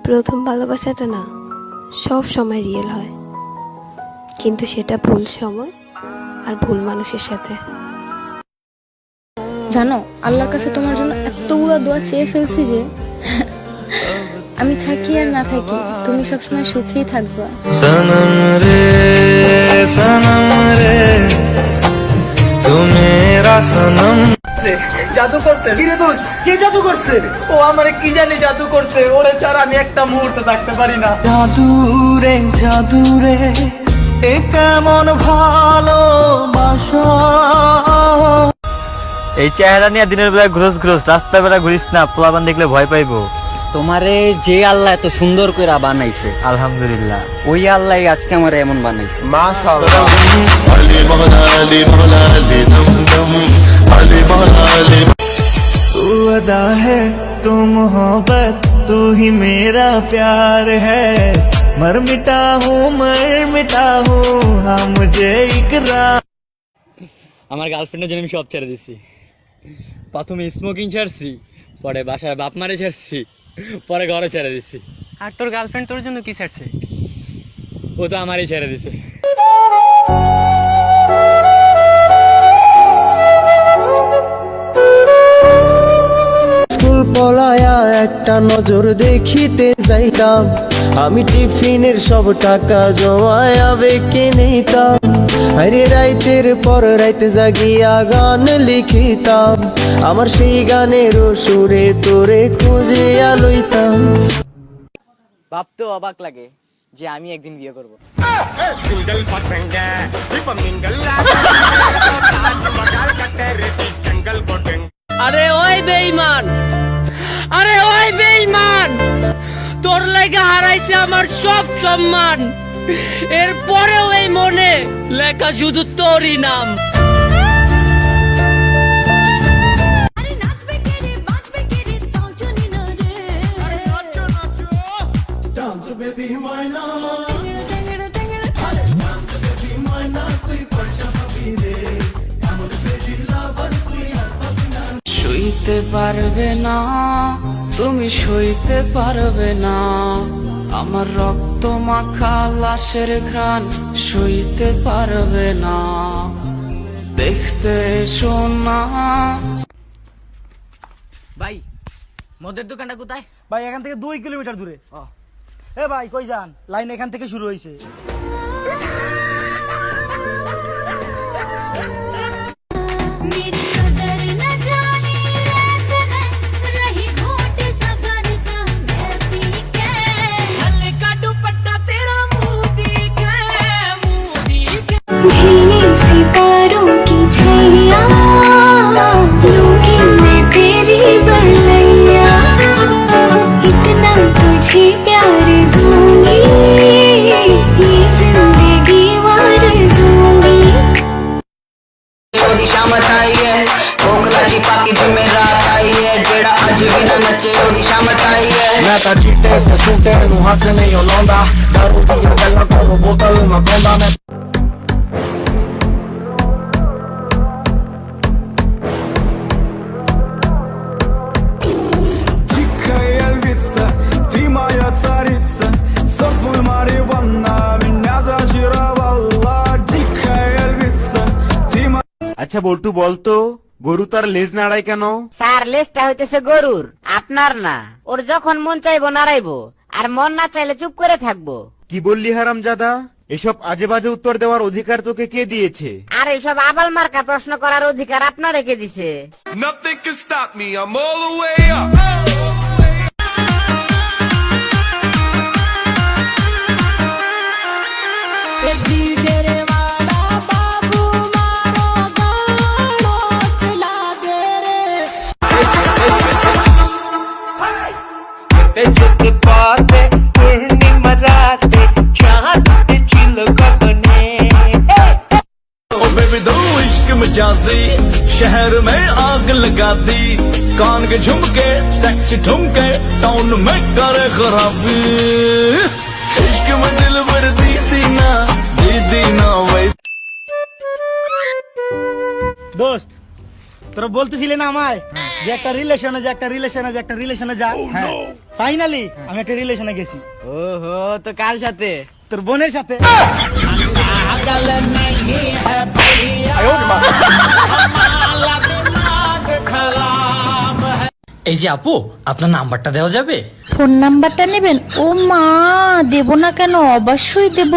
প্রথম ভালোবাসাটা না সব সময় রিয়েল হয়, কিন্তু সেটা ভুল সময় আর ভুল মানুষের সাথে। জানো, আল্লাহর কাছে তোমার জন্য এতগুলো দোয়া চেয়ে ফেলছি যে আমি থাকি আর না থাকি তুমি সবসময় সুখেই থাকবা। সনম রে তু মেরা সনম। জাদু করছে কিরে দোস্ত? কে জাদু করছে? ও আমারে কি জানি জাদু করছে, ওরে ছাড়া আমি একটা মুহূর্ত থাকতে পারি না। জাদু রে এ কেমন ভালোবাসা। এই চেহারা নিয়ে দিনের বেলা ঘুরস রাস্তার বেলা ঘুরিস না, পোলাপান দেখলে ভয় পাইবো। তোমারে যে আল্লাহ এত সুন্দর করে বানাইছে, আলহামদুলিল্লাহ, ওই আল্লাহ আজকে আমার এমন বানাইছে। মাশাআল্লাহ। तू अदा है तू मोहब्बत तू ही मेरा प्यार है। मर मिटा हूँ हाँ मुझे इकरार। আমার গার্লফ্রেন্ডের জন্য আমি সব ছেড়ে দিছি। প্রথমে স্মোকিং ছাড়ছি, পরে বাসায় বাপ মারে ছাড়ছি, পরে ঘরে ছেড়ে দিছি। আর তোর গার্লফ্রেন্ড তোর জন্য কি ছাড়ছে? ও তো আমারই ছেড়ে দিছে। স্কুল পলায়া একটা নজর দেখিতে যাইতাম, আমি টিফিনের সব টাকা জমায়া বেঁকে নিতাম। আরে রাইতের পর রাইতে জাগিয়া গান লিখিতাম, আমার সেই গানের সুরে তোরে খুঁজিয়া লইতাম। ভাবতেও অবাক লাগে যে আমি একদিন বিয়ে করব। আরে ওই বেঈমান, আরে ওই বেঈমান, তোর লাগা হারাইছে আমার সব সম্মান, এরপরেও এই মনে লেখা শুধু তোরই নাম। সইতে পারবে না তুমি, সইতে পারবে না আমার রক্ত মাখা লাশের ঘ্রাণ, সইতে পারবে না দেখতে এসো না। ভাই মদের দোকানটা কোথায়? ভাই এখান থেকে 2 কিলোমিটার দূরে। এ ভাই কই যান? লাইন এখান থেকে শুরু হয়েছে। सितारों की छैया लूंगी मैं तेरी बलैया, इतना तुझे प्यार दूंगी ये जिंदगी वार दूंगी। ओदी शामत आई है ओगला दी पाकी जुमेरात आई है, जेड़ा अज भी ना नचे ओदी शामत आई है। मैं तो चिट्टे ते सूटे नु हाथ नहीं लांदा, दारू दी गल्लां कोलो बोतल मैं पांदा। मैं আচ্ছা বল্টু, বলতো গরু তার লেজ নাড়ায় কেন? স্যার লেজটা হইতেছে গরুর, আপনার না। ওর যখন মন চাইবো নাড়াইবো, আর মন না চাইলে চুপ করে থাকবো। কি বললি হারামজাদা? এসব আজে বাজে উত্তর দেওয়ার অধিকার তোকে কে দিয়েছে? আর এইসব আবাল মার্কা প্রশ্ন করার অধিকার আপনার রেখে দিছে। Nothing can stop me, I'm all the way up. शहर में आग लगा दी, कान के झुमके सेक्सी ठुमके टाउन में करे खराबी, इश्क में दिल भर दी ना वही। দোস্ত তোরা বলতেছিলে না আমায় যে একটা রিলেশনে যা হ্যাঁ ফাইনালি আমি একটা রিলেশনে গেছি। ওহো, তো কার সাথে? তোর বোনের সাথে। এই যে আপু, আপনার নাম্বারটা দেওয়া যাবে? ফোন নাম্বারটা নেবেন? ও মা, দেব না কেন, অবশ্যই দেব।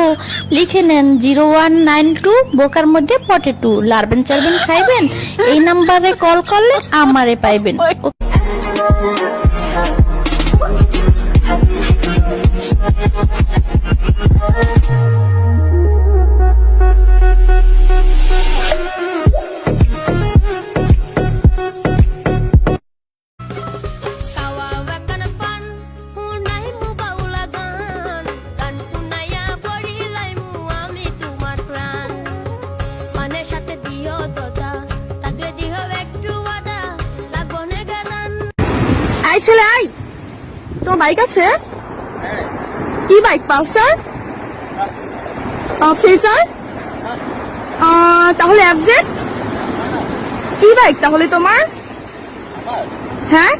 লিখে নেন 0192 বোকার মধ্যে পটেটো, লারবেন চারবেন খাইবেন। এই নাম্বারে কল করলে আমারে পাইবেন। আই ছেলে আই, তোমার বাইক আছে? কি বাইক? পালসার, ফেজার, তাহলে এফজেড? কি বাইক তাহলে তোমার? হ্যাঁ,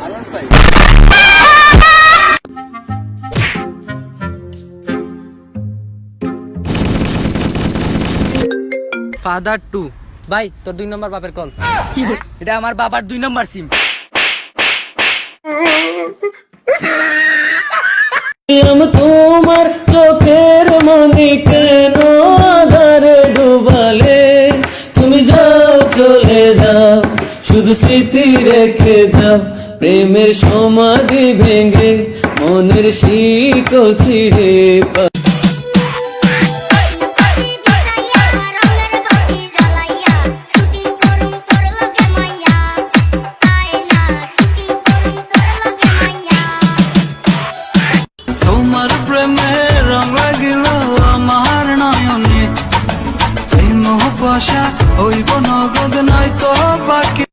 ফাদার 2 ভাই, তোর 2 নম্বর বাপের কল। এটা আমার বাবার 2 নম্বর সিম। তোমার চোখের মনি কেন আধারে ডুবালে, তুমি যাও চলে যাও, শুধু স্মৃতি রেখে যাও, প্রেমের সমাধি ভেঙে মনের শিকল ছিঁড়ে। তোমার প্রেমে রং লাগিল আমার নয়নে, এই মোহবশা হইব নগদ নয়তো বাকি।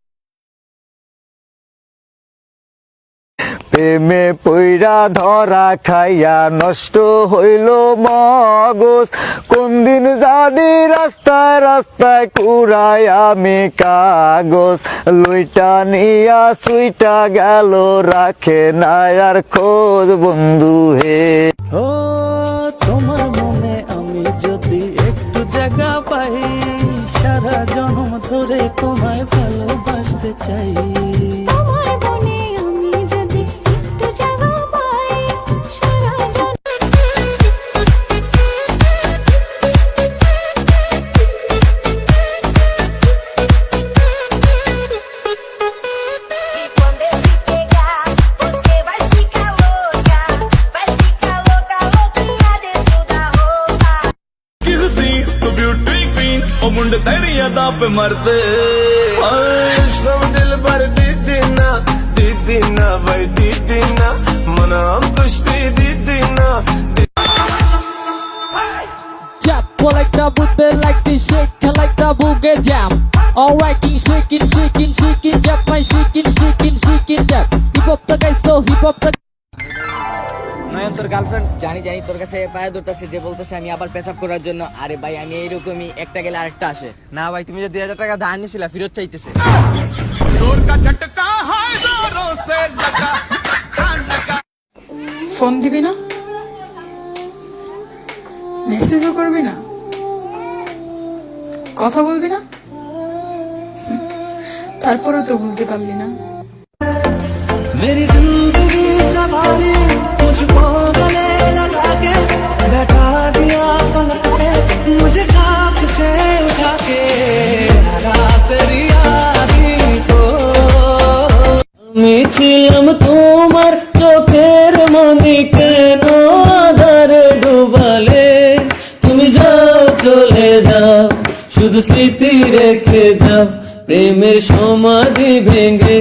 প্রেমে পইরা ধরা খাইয়া নষ্ট হইল মগজ, কোন দিন জানি রাস্তায় রাস্তায় কুড়াই আমি কাগজ, লইটা নিয়া সুইটা গেল রাখে না আর খোঁজ বন্ধু হে। ও তোমার মনে আমি যদি একটু জায়গা পাই, সারা জন্ম ধরে তোমায় ভালোবাসতে চাই। मुंडे तेरी अदा पे मरते, सब दिल भर दीदी ना भाई दीदी ना, मना हम कुश्ती दीदी ना। Jump, pull like the boot, like the shake, like the boogie jam. Alright, shaking, jump, my shaking, jump. Hip hop the guys, so hip hop the. নয়ন, তোর গার্লফ্রেন্ড জানি তোর কাছে পায়ে ধরতেছে, যে বলতেছে আমি আবার পেশাব করার জন্য। আরে ভাই, আমি এইরকমই, একটা গেলে আরেকটা আসে। না ভাই, তুমি যে 2000 টাকা ধার নিয়েছিলা ফেরত চাইতেছে। ফোন দিবি না, মেসেজও করবি না, কথা বলবি না, তারপরেও তো বলতে পারলি না। मेरी जिंदगी सवारी मुझको गले लगा के बैठा दिया फलक पे, मुझे खाक से उठा के तेरी यारी को। আমি ছিলাম তোমার চোখের মনি কেন আধারে ডুবালে, তুমি যাও চলে যাও, শুধু স্মৃতি রেখে যাও, প্রেমের সমাধি ভেঙে।